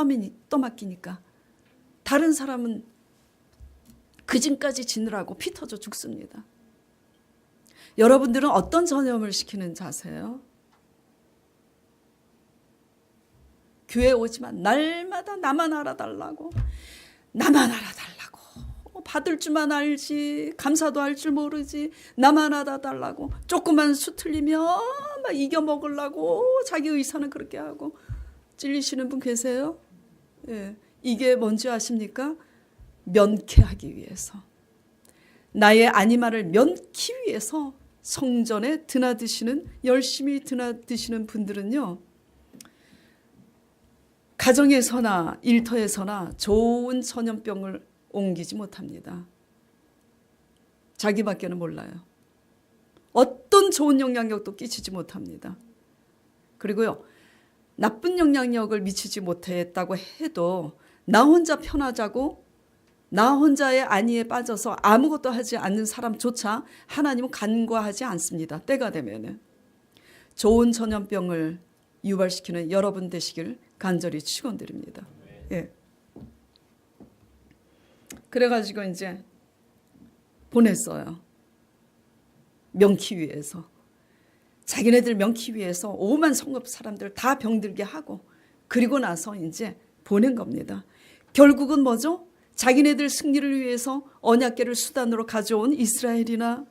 떠맡기니까 다른 사람은 그 짐까지 지느라고 피 터져 죽습니다. 여러분들은 어떤 전염을 시키는 자세요? 교회 오지만 날마다 나만 알아달라고 나만 알아달라고 받을 줄만 알지 감사도 할 줄 모르지 나만 알아달라고 조그만 수 틀리면 막 이겨먹으려고 자기 의사는 그렇게 하고 찔리시는 분 계세요? 예, 이게 뭔지 아십니까? 면케하기 위해서 나의 안위만을 면키 위해서 성전에 열심히 드나드시는 분들은요 가정에서나 일터에서나 좋은 전염병을 옮기지 못합니다. 자기밖에는 몰라요. 어떤 좋은 영향력도 끼치지 못합니다. 그리고요 나쁜 영향력을 미치지 못했다고 해도 나 혼자 편하자고 나 혼자의 안위에 빠져서 아무것도 하지 않는 사람조차 하나님은 간과하지 않습니다. 때가 되면은. 좋은 전염병을 유발시키는 여러분 되시길 간절히 축원드립니다. 예. 그래가지고 이제 보냈어요. 명키 위해서. 자기네들 명키 위해서 오만 성급 사람들 다 병들게 하고 그리고 나서 이제 보낸 겁니다. 결국은 뭐죠? 자기네들 승리를 위해서 언약궤를 수단으로 가져온 이스라엘이나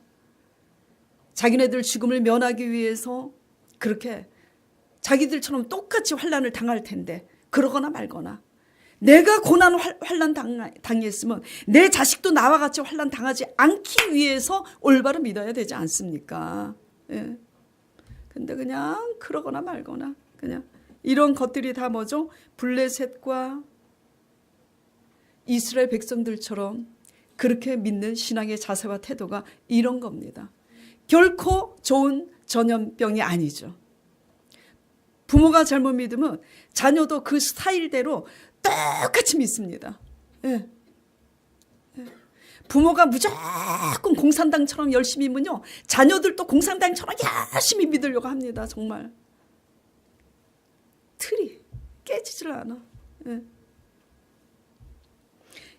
자기네들 죽음을 면하기 위해서 그렇게 자기들처럼 똑같이 환난을 당할 텐데 그러거나 말거나 내가 고난 환난 당했으면 내 자식도 나와 같이 환난 당하지 않기 위해서 올바로 믿어야 되지 않습니까? 예. 근데 그냥 그러거나 말거나 그냥 이런 것들이 다 뭐죠? 블레셋과 이스라엘 백성들처럼 그렇게 믿는 신앙의 자세와 태도가 이런 겁니다. 결코 좋은 전염병이 아니죠. 부모가 잘못 믿으면 자녀도 그 스타일대로 똑같이 믿습니다. 예. 예. 부모가 무조건 공산당처럼 열심히 믿으면요, 자녀들도 공산당처럼 열심히 믿으려고 합니다. 정말 틀이 깨지질 않아. 예.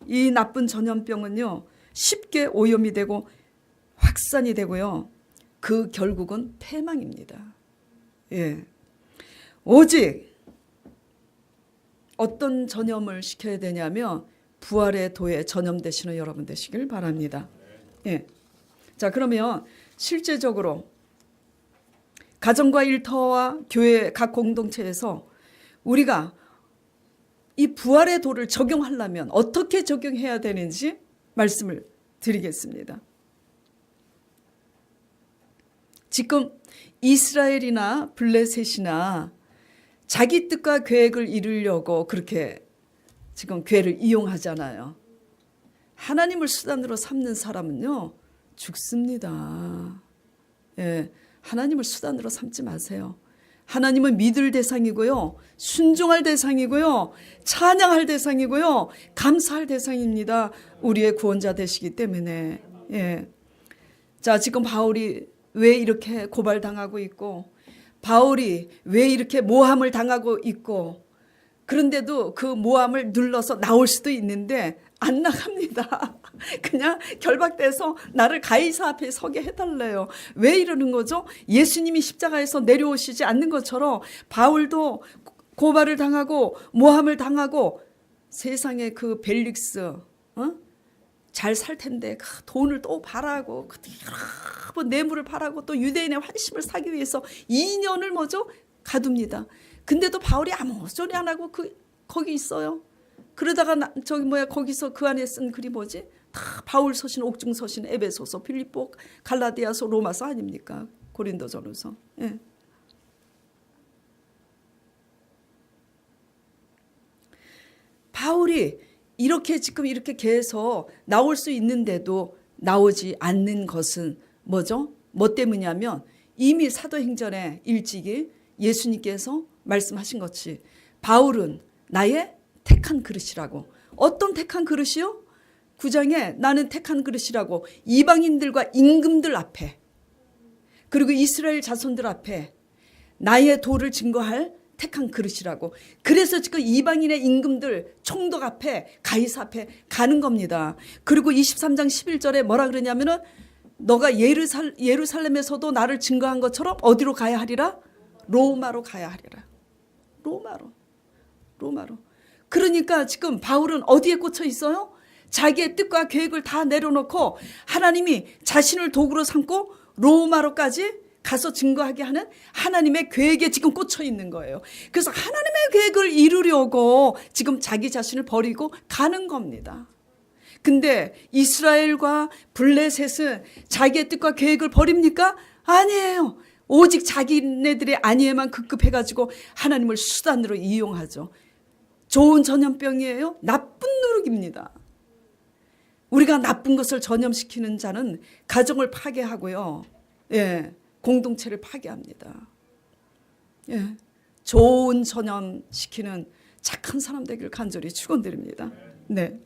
이 나쁜 전염병은요 쉽게 오염이 되고 확산이 되고요, 그 결국은 패망입니다. 예. 오직 어떤 전염을 시켜야 되냐면 부활의 도에 전염되시는 여러분 되시길 바랍니다. 예. 자, 그러면 실제적으로 가정과 일터와 교회 각 공동체에서 우리가 이 부활의 도를 적용하려면 어떻게 적용해야 되는지 말씀을 드리겠습니다. 지금 이스라엘이나 블레셋이나 자기 뜻과 계획을 이루려고 그렇게 지금 교회를 이용하잖아요. 하나님을 수단으로 삼는 사람은요 죽습니다. 예, 하나님을 수단으로 삼지 마세요. 하나님은 믿을 대상이고요, 순종할 대상이고요, 찬양할 대상이고요, 감사할 대상입니다. 우리의 구원자 되시기 때문에. 예. 자, 지금 바울이 왜 이렇게 고발당하고 있고, 바울이 왜 이렇게 모함을 당하고 있고, 그런데도 그 모함을 눌러서 나올 수도 있는데 안 나갑니다. 그냥 결박돼서 나를 가이사 앞에 서게 해달래요. 왜 이러는 거죠? 예수님이 십자가에서 내려오시지 않는 것처럼 바울도 고발을 당하고 모함을 당하고 세상에 그 벨릭스 잘 살 텐데 돈을 또 바라고 뭐 뇌물을 바라고 또 유대인의 환심을 사기 위해서 2년을 뭐죠? 가둡니다. 근데도 바울이 아무 소리 안 하고 거기 있어요. 그러다가 거기서 그 안에 쓴 글이 뭐지? 다 바울 서신, 옥중 서신, 에베소서, 빌립보, 갈라디아서, 로마서 아닙니까? 고린도전후서. 예. 바울이 이렇게 지금 이렇게 계속 나올 수 있는데도 나오지 않는 것은 뭐죠? 뭐 때문이냐면 이미 사도행전에 일찍이 예수님께서 말씀하신 것이 바울은 나의 택한 그릇이라고. 어떤 택한 그릇이요? 9장에 나는 택한 그릇이라고 이방인들과 임금들 앞에 그리고 이스라엘 자손들 앞에 나의 도를 증거할 택한 그릇이라고. 그래서 지금 이방인의 임금들 총독 앞에 가이사 앞에 가는 겁니다. 그리고 23장 11절에 뭐라 그러냐면은 너가 예루살렘에서도 나를 증거한 것처럼 어디로 가야 하리라? 로마로 가야 하리라. 로마로. 그러니까 지금 바울은 어디에 꽂혀 있어요? 자기의 뜻과 계획을 다 내려놓고 하나님이 자신을 도구로 삼고 로마로까지 가서 증거하게 하는 하나님의 계획에 지금 꽂혀 있는 거예요. 그래서 하나님의 계획을 이루려고 지금 자기 자신을 버리고 가는 겁니다. 근데 이스라엘과 블레셋은 자기의 뜻과 계획을 버립니까? 아니에요. 오직 자기네들의 안위에만 급급해가지고 하나님을 수단으로 이용하죠. 좋은 전염병이에요? 나쁜 누룩입니다. 우리가 나쁜 것을 전염시키는 자는 가정을 파괴하고요. 예, 공동체를 파괴합니다. 예, 좋은 전염시키는 착한 사람 되길 간절히 축원드립니다. 네.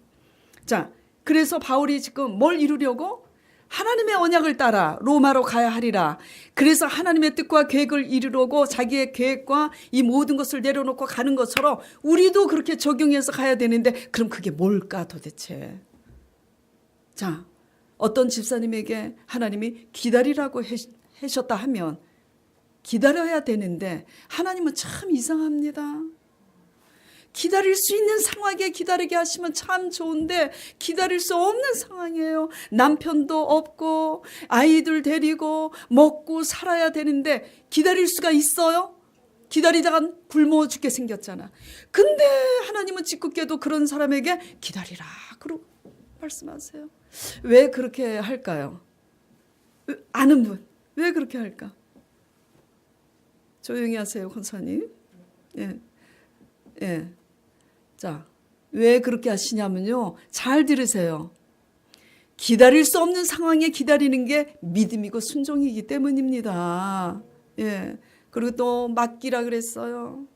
자, 그래서 바울이 지금 뭘 이루려고? 하나님의 언약을 따라 로마로 가야 하리라. 그래서 하나님의 뜻과 계획을 이루려고 자기의 계획과 이 모든 것을 내려놓고 가는 것처럼 우리도 그렇게 적용해서 가야 되는데, 그럼 그게 뭘까 도대체? 자, 어떤 집사님에게 하나님이 기다리라고 하셨다 하면 기다려야 되는데, 하나님은 참 이상합니다. 기다릴 수 있는 상황에 기다리게 하시면 참 좋은데 기다릴 수 없는 상황이에요. 남편도 없고 아이들 데리고 먹고 살아야 되는데 기다릴 수가 있어요? 기다리다가 굶어 죽게 생겼잖아. 근데 하나님은 짓궂게도 그런 사람에게 기다리라 그러고 말씀하세요. 왜 그렇게 할까요? 아는 분, 왜 그렇게 할까? 조용히 하세요, 권사님. 예. 예. 자, 왜 그렇게 하시냐면요. 잘 들으세요. 기다릴 수 없는 상황에 기다리는 게 믿음이고 순종이기 때문입니다. 예. 그리고 또 맡기라 그랬어요.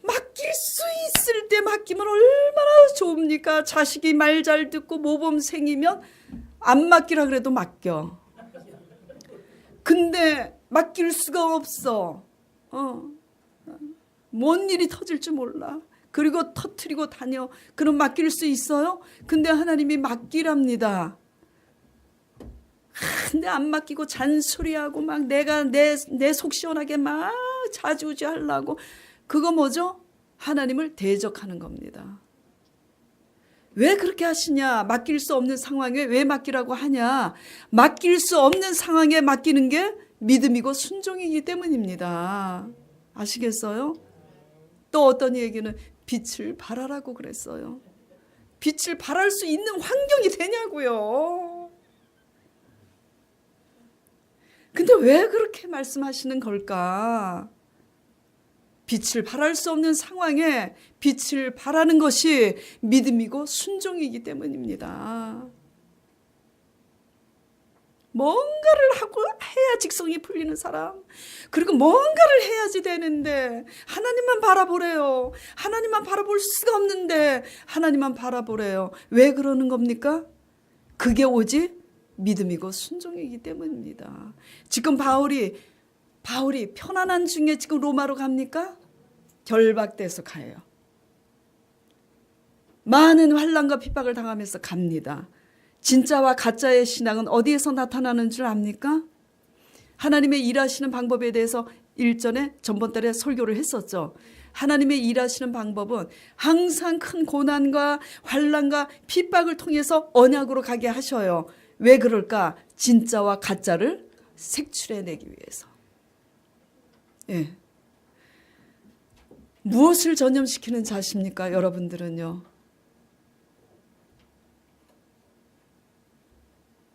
맡길 수 있을 때 맡기면 얼마나 좋습니까? 자식이 말 잘 듣고 모범생이면 안 맡기라 그래도 맡겨. 근데 맡길 수가 없어. 뭔 일이 터질 줄 몰라. 그리고 터뜨리고 다녀. 그럼 맡길 수 있어요? 근데 하나님이 맡기랍니다. 근데 안 맡기고 잔소리하고 막 내가 내 속 시원하게 막 자주지 하려고. 그거 뭐죠? 하나님을 대적하는 겁니다. 왜 그렇게 하시냐? 맡길 수 없는 상황에 왜 맡기라고 하냐? 맡길 수 없는 상황에 맡기는 게 믿음이고 순종이기 때문입니다. 아시겠어요? 또 어떤 얘기는 빛을 발하라고 그랬어요. 빛을 발할 수 있는 환경이 되냐고요. 근데 왜 그렇게 말씀하시는 걸까? 빛을 발할 수 없는 상황에 빛을 발하는 것이 믿음이고 순종이기 때문입니다. 뭔가를 하고 해야 직성이 풀리는 사람, 그리고 뭔가를 해야지 되는데 하나님만 바라보래요. 하나님만 바라볼 수가 없는데 하나님만 바라보래요. 왜 그러는 겁니까? 그게 오직 믿음이고 순종이기 때문입니다. 지금 바울이 편안한 중에 지금 로마로 갑니까? 결박돼서 가요. 많은 환난과 핍박을 당하면서 갑니다. 진짜와 가짜의 신앙은 어디에서 나타나는 줄 압니까? 하나님의 일하시는 방법에 대해서 일전에 전번달에 설교를 했었죠. 하나님의 일하시는 방법은 항상 큰 고난과 환난과 핍박을 통해서 언약으로 가게 하셔요. 왜 그럴까? 진짜와 가짜를 색출해내기 위해서. 예. 무엇을 전염시키는 자십니까? 여러분들은요.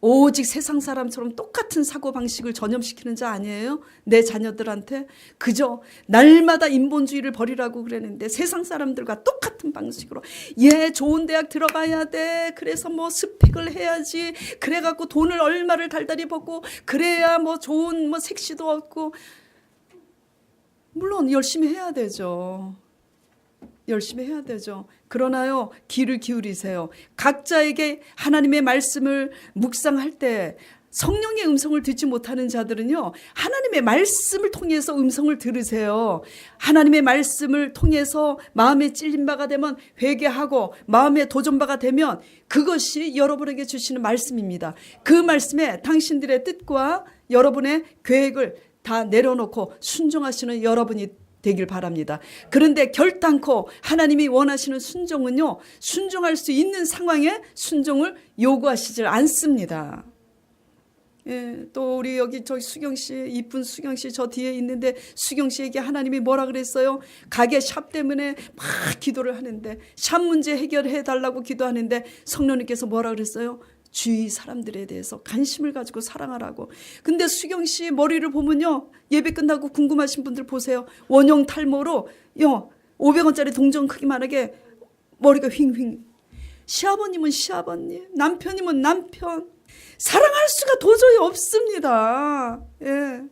오직 세상 사람처럼 똑같은 사고방식을 전염시키는 자 아니에요? 내 자녀들한테 그저 날마다 인본주의를 버리라고 그랬는데 세상 사람들과 똑같은 방식으로 얘 좋은 대학 들어가야 돼. 그래서 뭐 스펙을 해야지. 그래갖고 돈을 얼마를 달달이 벌고 그래야 뭐 좋은 뭐 색시도 얻고. 물론 열심히 해야 되죠. 열심히 해야 되죠. 그러나요, 귀를 기울이세요. 각자에게 하나님의 말씀을 묵상할 때 성령의 음성을 듣지 못하는 자들은요, 하나님의 말씀을 통해서 음성을 들으세요. 하나님의 말씀을 통해서 마음에 찔린 바가 되면 회개하고 마음에 도전 바가 되면 그것이 여러분에게 주시는 말씀입니다. 그 말씀에 당신들의 뜻과 여러분의 계획을 다 내려놓고 순종하시는 여러분이 되길 바랍니다. 그런데 결단코 하나님이 원하시는 순종은요, 순종할 수 있는 상황에 순종을 요구하시질 않습니다. 예, 또 우리 여기 저기 수경 씨, 이쁜 수경 씨 저 뒤에 있는데 수경 씨에게 하나님이 뭐라 그랬어요? 가게 샵 때문에 막 기도를 하는데 샵 문제 해결해 달라고 기도하는데 성령님께서 뭐라 그랬어요? 주위 사람들에 대해서 관심을 가지고 사랑하라고. 근데 수경 씨 머리를 보면요, 예배 끝나고 궁금하신 분들 보세요. 원형 탈모로 500원짜리 동전 크기만하게 머리가 휑휑. 시아버님은 시아버님, 남편이면 남편. 사랑할 수가 도저히 없습니다. 예.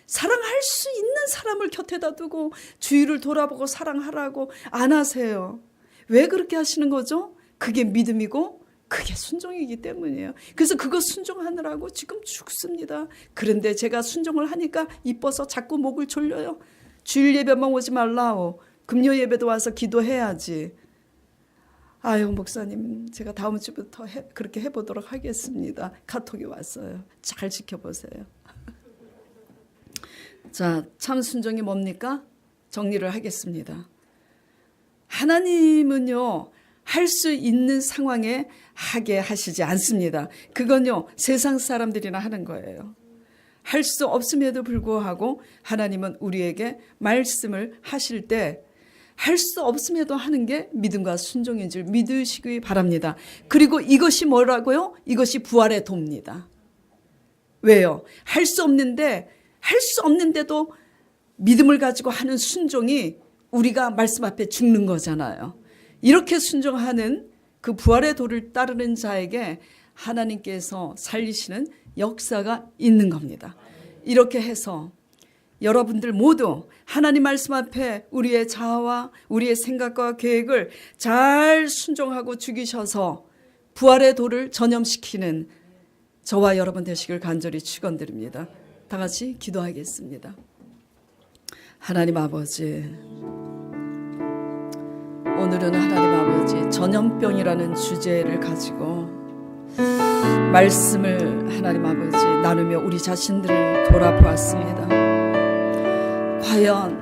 사랑할 수 있는 사람을 곁에다 두고 주위를 돌아보고 사랑하라고 안 하세요. 왜 그렇게 하시는 거죠? 그게 믿음이고 그게 순종이기 때문이에요. 그래서 그거 순종하느라고 지금 죽습니다. 그런데 제가 순종을 하니까 이뻐서 자꾸 목을 졸려요. 주일 예배만 오지 말라오. 금요 예배도 와서 기도해야지. 아유 목사님, 제가 다음 주부터 그렇게 해보도록 하겠습니다. 카톡이 왔어요. 잘 지켜보세요. 자, 참 순종이 뭡니까? 정리를 하겠습니다. 하나님은요, 할 수 있는 상황에 하게 하시지 않습니다. 그건요, 세상 사람들이나 하는 거예요. 할 수 없음에도 불구하고 하나님은 우리에게 말씀을 하실 때 할 수 없음에도 하는 게 믿음과 순종인 줄 믿으시기 바랍니다. 그리고 이것이 뭐라고요? 이것이 부활의 도입니다. 왜요? 할 수 없는데도 믿음을 가지고 하는 순종이 우리가 말씀 앞에 죽는 거잖아요. 이렇게 순종하는 그 부활의 도를 따르는 자에게 하나님께서 살리시는 역사가 있는 겁니다. 이렇게 해서 여러분들 모두 하나님 말씀 앞에 우리의 자아와 우리의 생각과 계획을 잘 순종하고 죽이셔서 부활의 도를 전염시키는 저와 여러분 되시길 간절히 축원드립니다. 다 같이 기도하겠습니다. 하나님 아버지, 오늘은 하나님 아버지 전염병이라는 주제를 가지고 말씀을 하나님 아버지 나누며 우리 자신들을 돌아보았습니다. 과연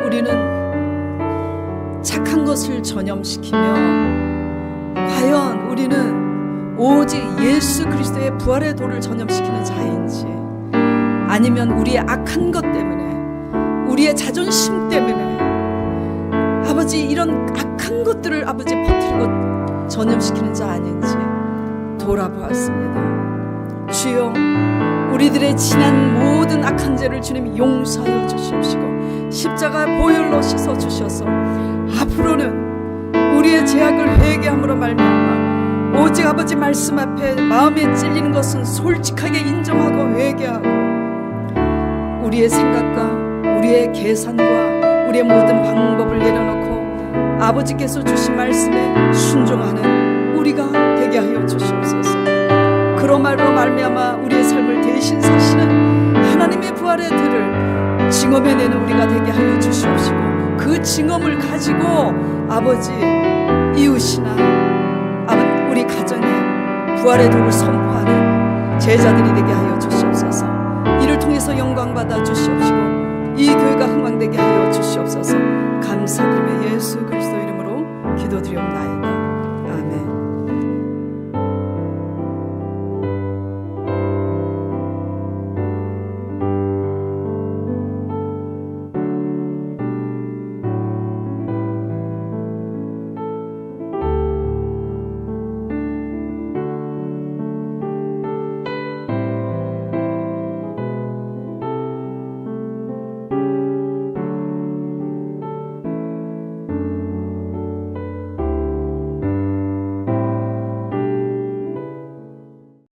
우리는 착한 것을 전염시키며 과연 우리는 오직 예수 그리스도의 부활의 도를 전염시키는 자인지, 아니면 우리의 악한 것 때문에, 우리의 자존심 때문에 아버지 이런 악한 것들을 아버지 퍼뜨리고 전염시키는 자 아닌지 돌아보았습니다. 주여, 우리들의 지난 모든 악한 죄를 주님 용서하여 주시옵시고 십자가 보혈로 씻어 주셔서 앞으로는 우리의 죄악을 회개함으로 말미암아 오직 아버지 말씀 앞에 마음에 찔리는 것은 솔직하게 인정하고 회개하고 우리의 생각과 우리의 계산과 우리의 모든 방법을 내려놓고 아버지께서 주신 말씀에 순종하는 우리가 되게 하여 주시옵소서. 그런 말로 말미암아 우리의 삶을 대신 사시는 하나님의 부활의 들을 증언해내는 우리가 되게 하여 주시옵시고, 그 증언을 가지고 아버지 이웃이나 우리 가정에 부활의 도를 선포하는 제자들이 되게 하여 주시옵소서. 이를 통해서 영광 받아 주시옵시고 이 교회가 흥왕되게 하여 주시옵소서. 감사드리며 예수 그리스도 이름으로 기도드리옵나이다.